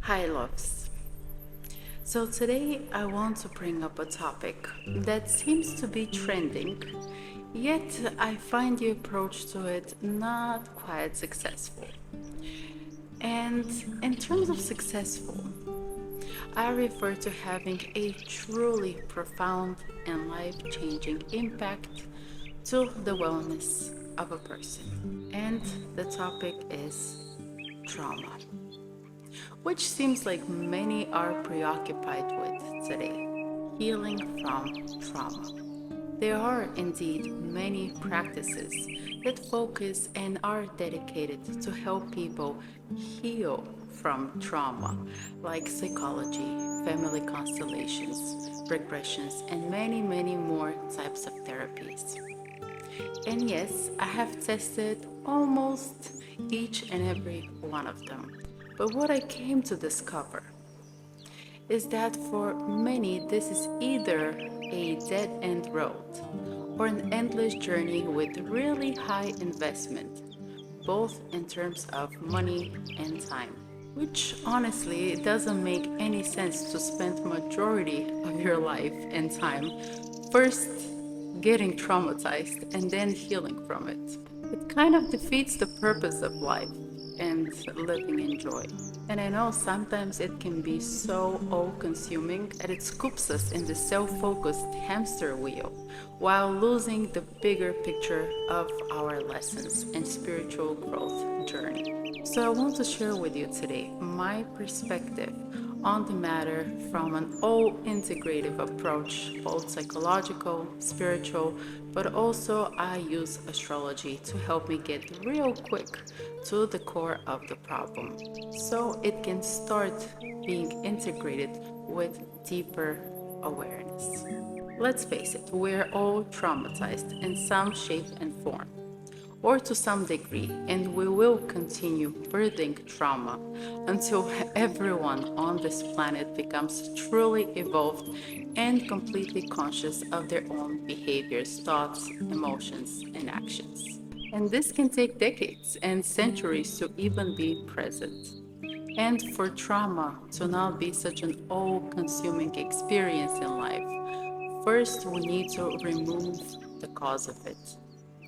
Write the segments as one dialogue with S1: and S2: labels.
S1: Hi, loves. So today I want to bring up a topic that seems to be trending, yet I find the approach to it not quite successful. And in terms of successful, I refer to having a truly profound and life-changing impact to the wellness of a person. And the topic is trauma, which seems like many are preoccupied with today, healing from trauma. There are indeed many practices that focus and are dedicated to help people heal from trauma, like psychology, family constellations, regressions, and many, many more types of therapies. And yes, I have tested almost each and every one of them. But what I came to discover is that for many, this is either a dead end road or an endless journey with really high investment, both in terms of money and time. Which honestly doesn't make any sense to spend majority of your life and time first getting traumatized and then healing from it. It kind of defeats the purpose of life and living in joy. And I know sometimes it can be so all-consuming that it scoops us in the self-focused hamster wheel while losing the bigger picture of our lessons and spiritual growth journey. So I want to share with you today my perspective on the matter from an all-integrative approach, both psychological, spiritual, but also I use astrology to help me get real quick to the core of the problem so it can start being integrated with deeper awareness. Let's face it, we're all traumatized in some shape and form, or to some degree, and we will continue birthing trauma until everyone on this planet becomes truly evolved and completely conscious of their own behaviors, thoughts, emotions, and actions. And this can take decades and centuries to even be present. And for trauma to not be such an all-consuming experience in life, first we need to remove the cause of it,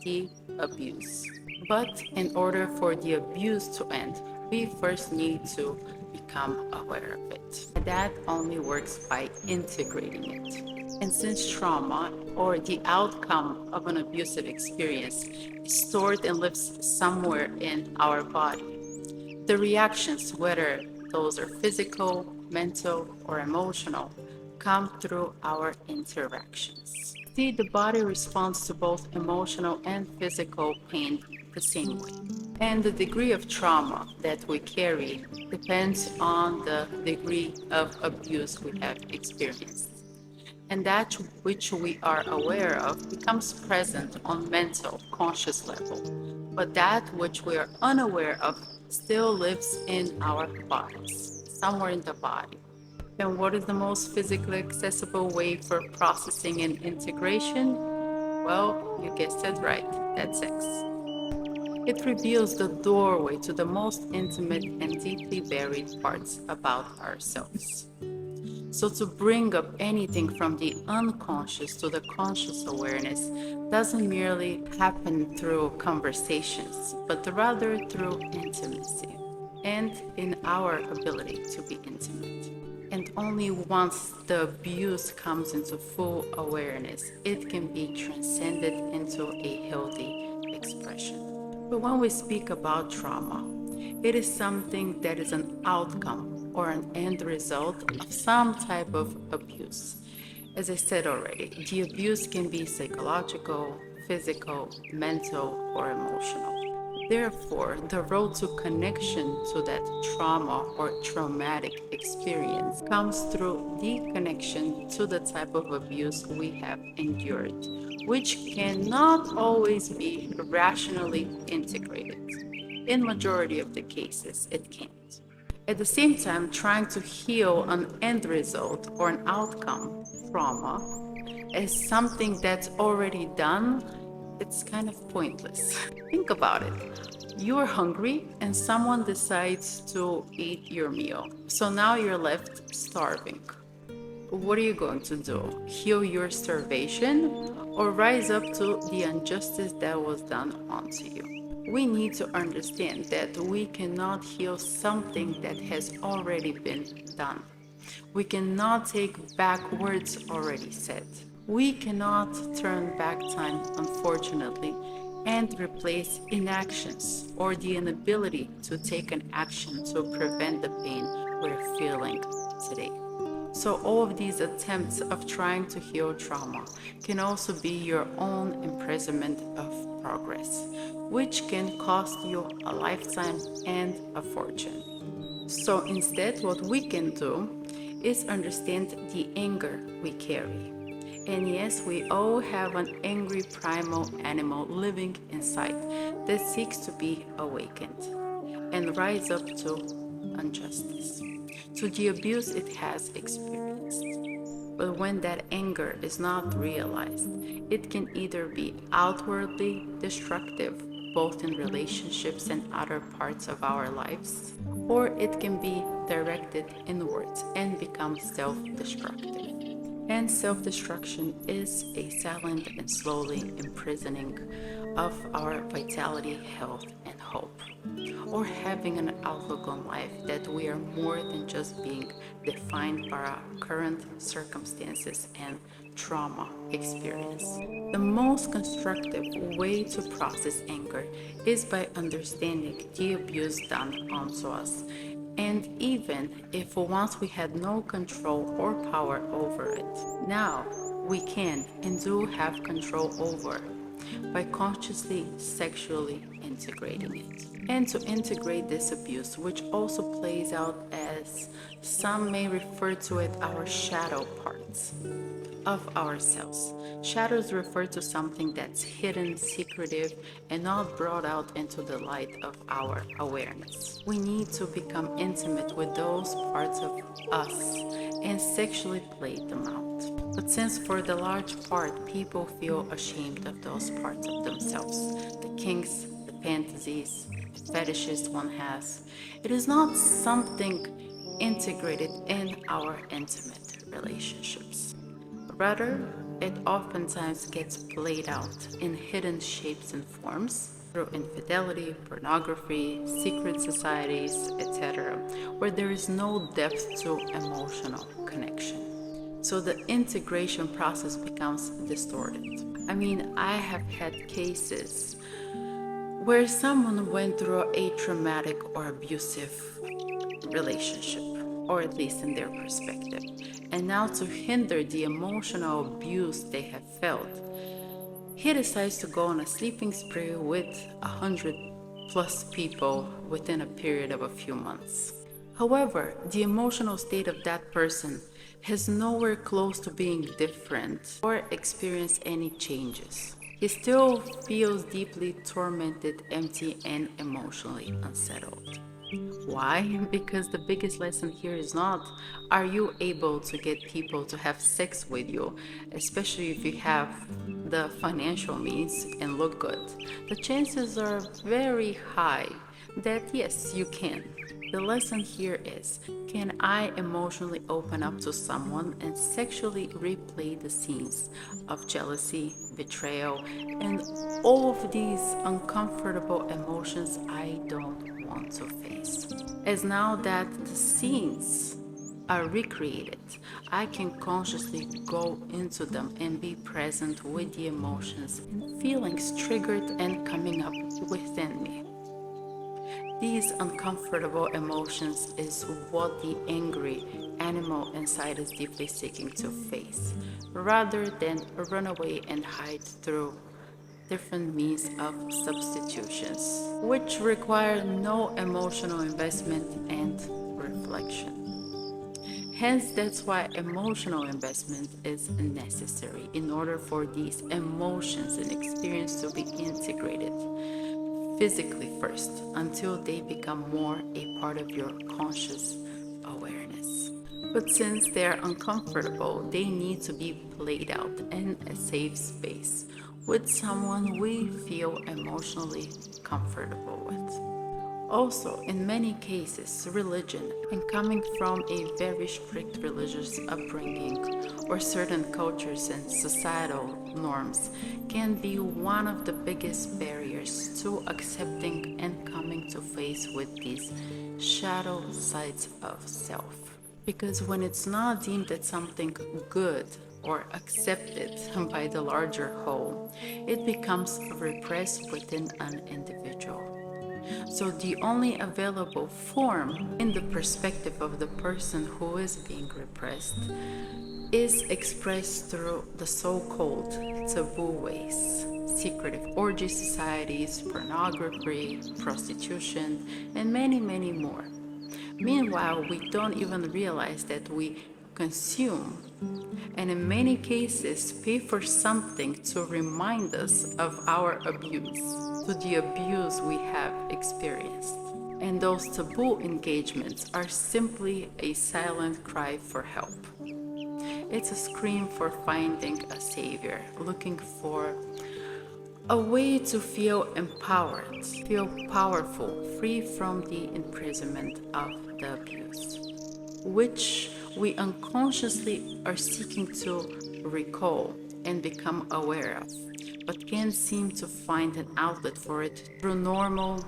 S1: the abuse. But in order for the abuse to end, we first need to become aware of it. That only works by integrating it. And since trauma or the outcome of an abusive experience is stored and lives somewhere in our body, the reactions, whether those are physical, mental, or emotional, come through our interactions. See, the body responds to both emotional and physical pain the same way. And the degree of trauma that we carry depends on the degree of abuse we have experienced. And that which we are aware of becomes present on mental, conscious level. But that which we are unaware of still lives in our bodies, somewhere in the body. And what is the most physically accessible way for processing and integration? Well, you guessed it right, that's sex. It reveals the doorway to the most intimate and deeply buried parts about ourselves. So to bring up anything from the unconscious to the conscious awareness doesn't merely happen through conversations, but rather through intimacy and in our ability to be intimate. And only once the abuse comes into full awareness, it can be transcended into a healthy expression. But when we speak about trauma, it is something that is an outcome or an end result of some type of abuse. As I said already, the abuse can be psychological, physical, mental, or emotional. Therefore, the road to connection to that trauma or traumatic experience comes through the connection to the type of abuse we have endured, which cannot always be rationally integrated. In majority of the cases, it can't. At the same time, trying to heal an end result or an outcome, trauma, as something that's already done, it's kind of pointless. Think about it. You're hungry and someone decides to eat your meal. So now you're left starving. What are you going to do? Heal your starvation or rise up to the injustice that was done onto you? We need to understand that we cannot heal something that has already been done. We cannot take back words already said. We cannot turn back time, unfortunately, and replace inactions or the inability to take an action to prevent the pain we're feeling today. So, all of these attempts of trying to heal trauma can also be your own imprisonment of progress, which can cost you a lifetime and a fortune. So, instead, what we can do is understand the anger we carry. And yes, we all have an angry primal animal living inside that seeks to be awakened and rise up to injustice, to the abuse it has experienced. But when that anger is not realized, it can either be outwardly destructive, both in relationships and other parts of our lives, or it can be directed inwards and become self destructive. And self destruction is a silent and slowly imprisoning of our vitality, health, and hope, or having an outlook on life that we are more than just being defined by our current circumstances and trauma experience. The most constructive way to process anger is by understanding the abuse done onto us. And even if once we had no control or power over it, now we can and do have control over by consciously sexually integrating it. And to integrate this abuse, which also plays out as some may refer to it our shadow parts of ourselves. Shadows refer to something that's hidden, secretive, and not brought out into the light of our awareness. We need to become intimate with those parts of us and sexually play them out. But since for the large part people feel ashamed of those parts of themselves, the kinks, the fantasies, the fetishes one has, it is not something integrated in our intimate relationships. Rather, it oftentimes gets played out in hidden shapes and forms through infidelity, pornography, secret societies, etc., where there is no depth to emotional connection. So the integration process becomes distorted. I mean, I have had cases where someone went through a traumatic or abusive relationship, or at least in their perspective. And now, to hinder the emotional abuse they have felt, he decides to go on a sleeping spree with 100+ people within a period of a few months. However, the emotional state of that person is nowhere close to being different or experience any changes. He still feels deeply tormented, empty, and emotionally unsettled. Why? Because the biggest lesson here is not, are you able to get people to have sex with you, especially if you have the financial means and look good. The chances are very high that yes, you can. The lesson here is, can I emotionally open up to someone and sexually replay the scenes of jealousy, betrayal, and all of these uncomfortable emotions I don't want to face? As now that the scenes are recreated, I can consciously go into them and be present with the emotions and feelings triggered and coming up within me. These uncomfortable emotions is what the angry animal inside is deeply seeking to face, rather than run away and hide through different means of substitutions, which require no emotional investment and reflection. Hence, that's why emotional investment is necessary in order for these emotions and experience to be integrated physically first, until they become more a part of your conscious awareness. But since they're uncomfortable, they need to be played out in a safe space with someone we feel emotionally comfortable with. Also, in many cases, religion, and coming from a very strict religious upbringing or certain cultures and societal norms, can be one of the biggest barriers to accepting and coming to face with these shadow sides of self. Because when it's not deemed as something good or accepted by the larger whole, it becomes repressed within an individual. So the only available form in the perspective of the person who is being repressed is expressed through the so-called taboo ways, secretive orgy societies, pornography, prostitution, and many, many more. Meanwhile, we don't even realize that we consume and in many cases pay for something to remind us of our abuse, to the abuse we have experienced. And those taboo engagements are simply a silent cry for help. It's a scream for finding a savior, looking for a way to feel empowered, feel powerful, free from the imprisonment of the abuse, which we unconsciously are seeking to recall and become aware of, but can't seem to find an outlet for it through normal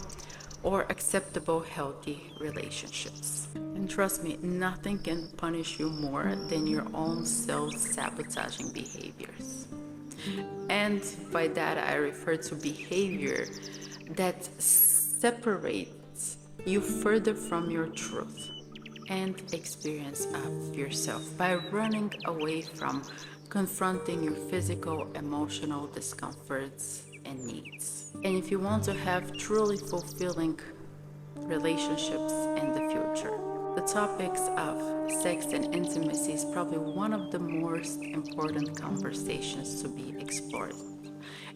S1: or acceptable healthy relationships. And trust me, nothing can punish you more than your own self-sabotaging behaviors. And by that I refer to behavior that separates you further from your truth and experience of yourself by running away from confronting your physical, emotional discomforts and needs. And if you want to have truly fulfilling relationships in the future, the topics of sex and intimacy is probably one of the most important conversations to be explored,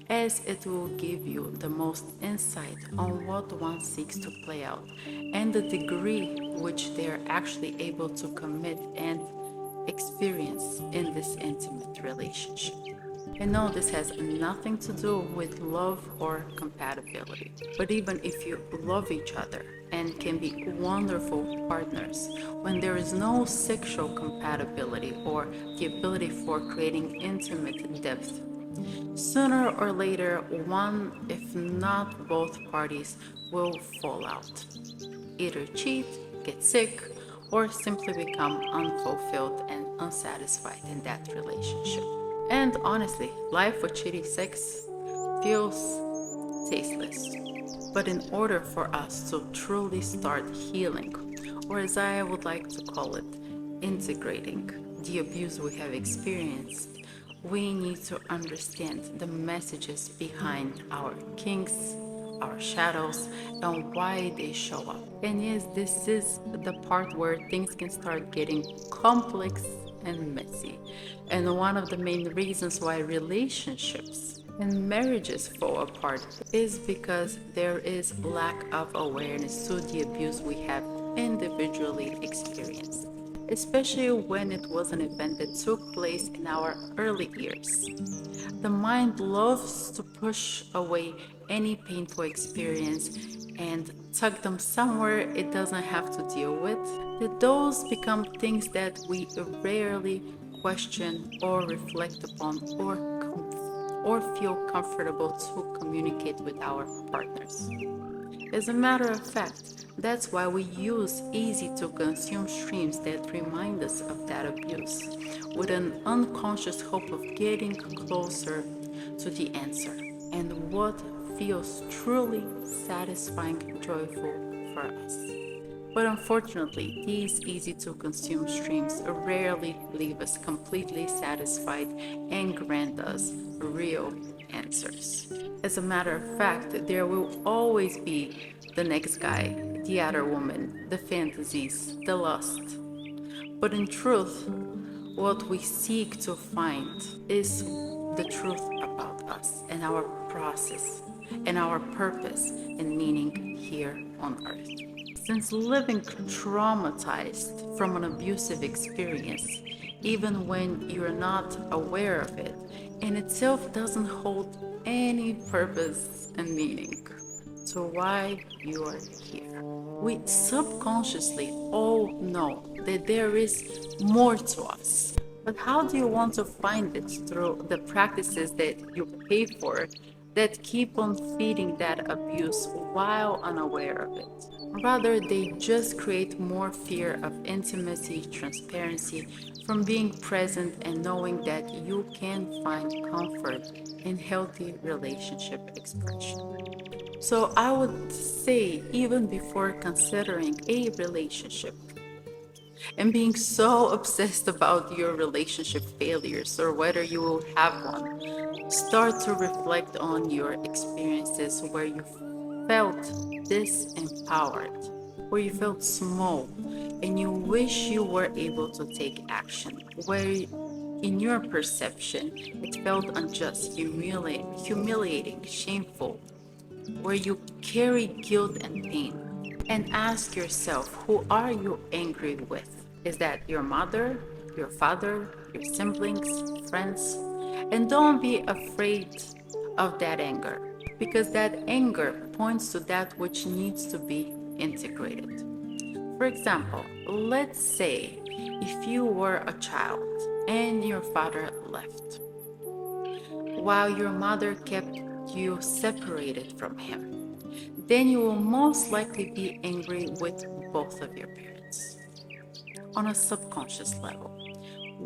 S1: as it will give you the most insight on what one seeks to play out and the degree which they are actually able to commit and experience in this intimate relationship. And no, this has nothing to do with love or compatibility. But even if you love each other and can be wonderful partners, when there is no sexual compatibility or the ability for creating intimate depth, sooner or later, one, if not both parties, will fall out. Either cheat, get sick, or simply become unfulfilled and unsatisfied in that relationship. And honestly, life with shitty sex feels tasteless. But in order for us to truly start healing, or as I would like to call it, integrating the abuse we have experienced, we need to understand the messages behind our kinks, our shadows, and why they show up. And yes, this is the part where things can start getting complex and messy. And one of the main reasons why relationships and marriages fall apart is because there is lack of awareness to the abuse we have individually experienced, especially when it was an event that took place in our early years. The mind loves to push away any painful experience and tuck them somewhere it doesn't have to deal with. That those become things that we rarely question or reflect upon or feel comfortable to communicate with our partners. As a matter of fact, that's why we use easy to consume streams that remind us of that abuse, with an unconscious hope of getting closer to the answer and what feels truly satisfying and joyful for us. But unfortunately, these easy to consume streams rarely leave us completely satisfied and grant us real answers. As a matter of fact, there will always be the next guy, the other woman, the fantasies, the lust. But in truth, what we seek to find is the truth about us and our process and our purpose and meaning here on earth. since living traumatized from an abusive experience, even when you're not aware of it, in itself doesn't hold any purpose and meaning to why you are here. We subconsciously all know that there is more to us. But how do you want to find it through the practices that you pay for that keep on feeding that abuse while unaware of it? Rather, they just create more fear of intimacy, transparency, from being present and knowing that you can find comfort in healthy relationship expression. So I would say, even before considering a relationship and being so obsessed about your relationship failures or whether you will have one, start to reflect on your experiences where you felt disempowered, where you felt small and you wish you were able to take action, where in your perception it felt unjust, humiliating, shameful, where you carry guilt and pain. And ask yourself, who are you angry with? Is that your mother, your father, your siblings, friends? And don't be afraid of that anger, because that anger points to that which needs to be integrated. For example, let's say if you were a child and your father left, while your mother kept you separated from him, then you will most likely be angry with both of your parents on a subconscious level.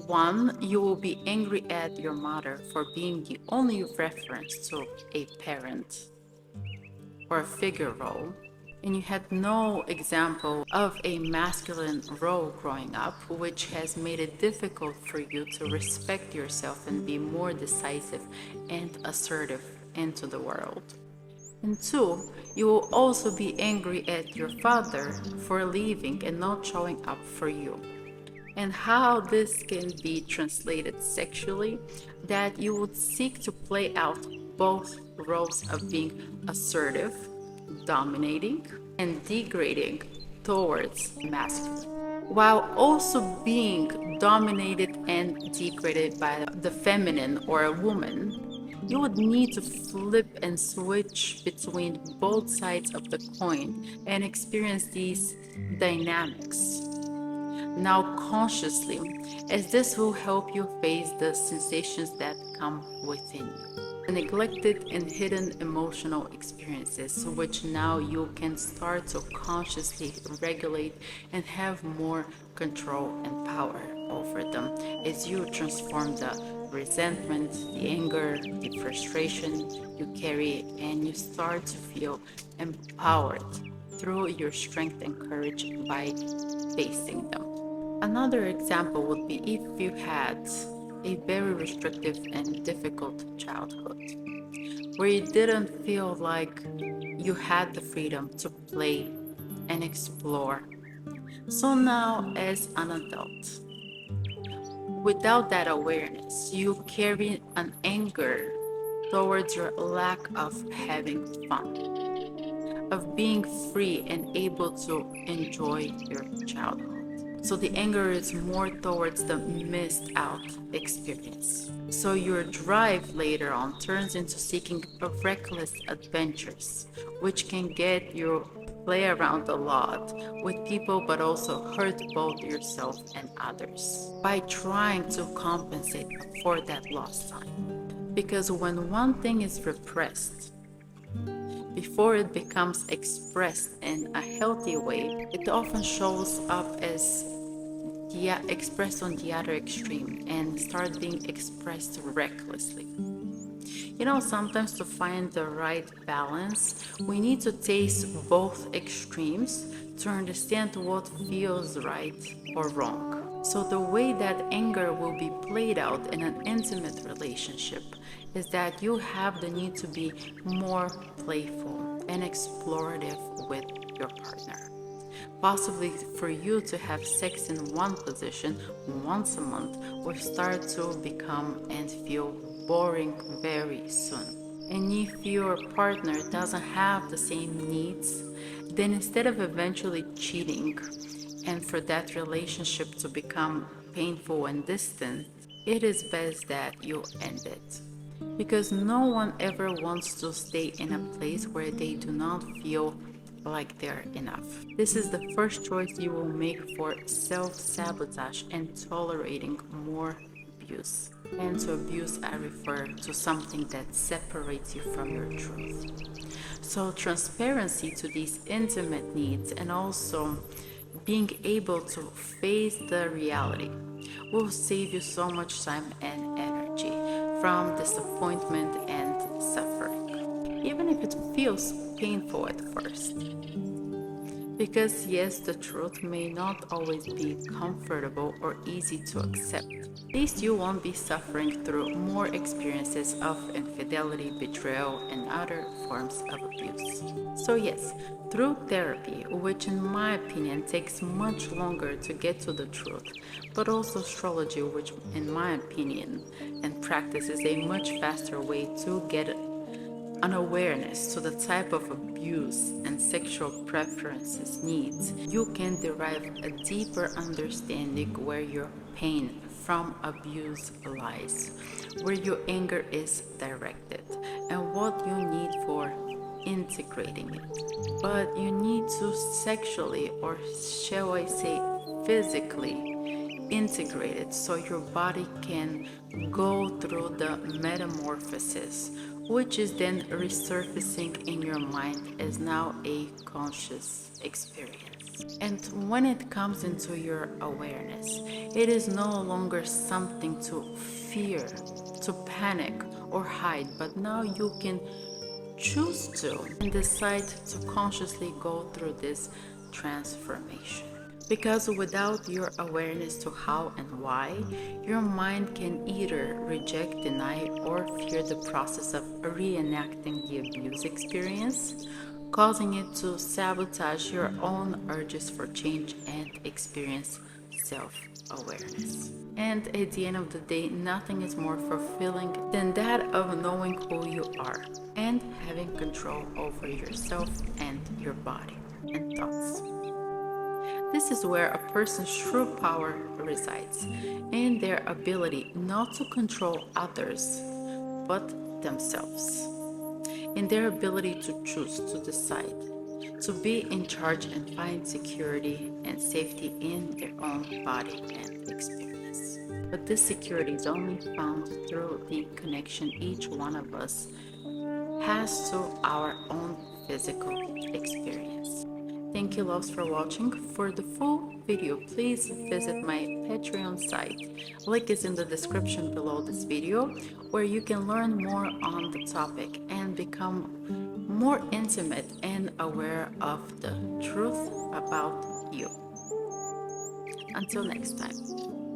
S1: One, you will be angry at your mother for being the only reference to a parent or a figure role, and you had no example of a masculine role growing up, which has made it difficult for you to respect yourself and be more decisive and assertive into the world. And two, you will also be angry at your father for leaving and not showing up for you. And how this can be translated sexually, that you would seek to play out both roles of being assertive, dominating, and degrading towards masculine, while also being dominated and degraded by the feminine or a woman. You would need to flip and switch between both sides of the coin and experience these dynamics now consciously, as this will help you face the sensations that come within you. The neglected and hidden emotional experiences, which now you can start to consciously regulate and have more control and power over them as you transform the resentment, the anger, the frustration you carry, and you start to feel empowered through your strength and courage by facing them. Another example would be if you had a very restrictive and difficult childhood, where you didn't feel like you had the freedom to play and explore. So now, as an adult, without that awareness, you carry an anger towards your lack of having fun, of being free and able to enjoy your childhood. So the anger is more towards the missed out experience. So your drive later on turns into seeking reckless adventures, which can get you play around a lot with people but also hurt both yourself and others by trying to compensate for that lost time. Because when one thing is repressed, before it becomes expressed in a healthy way, it often shows up as expressed on the other extreme and start being expressed recklessly. Sometimes to find the right balance, we need to taste both extremes to understand what feels right or wrong. So the way that anger will be played out in an intimate relationship is that you have the need to be more playful and explorative with your partner. Possibly for you to have sex in one position once a month will start to become and feel boring very soon. And if your partner doesn't have the same needs, then instead of eventually cheating and for that relationship to become painful and distant, it is best that you end it. Because no one ever wants to stay in a place where they do not feel like they're enough. This is the first choice you will make for self sabotage and tolerating more abuse. And to abuse, I refer to something that separates you from your truth. So, transparency to these intimate needs and also being able to face the reality will save you so much time and energy from disappointment and suffering, even if it feels painful at first. Because, yes, the truth may not always be comfortable or easy to accept. At least you won't be suffering through more experiences of infidelity, betrayal, and other forms of abuse. So, yes, through therapy, which in my opinion takes much longer to get to the truth, but also astrology, which in my opinion and practice is a much faster way to get an awareness to the type of abuse and sexual preferences needs, you can derive a deeper understanding where your pain from abuse lies, where your anger is directed, and what you need for integrating it. But you need to sexually, or shall I say physically, integrated so your body can go through the metamorphosis, which is then resurfacing in your mind as now a conscious experience. And when it comes into your awareness, it is no longer something to fear, to panic, or hide, but now you can choose to and decide to consciously go through this transformation. Because without your awareness to how and why, your mind can either reject, deny, or fear the process of reenacting the abuse experience, causing it to sabotage your own urges for change and experience self-awareness. And at the end of the day, nothing is more fulfilling than that of knowing who you are and having control over yourself and your body and thoughts. This is where a person's true power resides, in their ability not to control others, but themselves, in their ability to choose, to decide, to be in charge and find security and safety in their own body and experience. But this security is only found through the connection each one of us has to our own physical experience. Thank you, loves, for watching. For the full video, please visit my Patreon site. Link is in the description below this video, where you can learn more on the topic and become more intimate and aware of the truth about you. Until next time.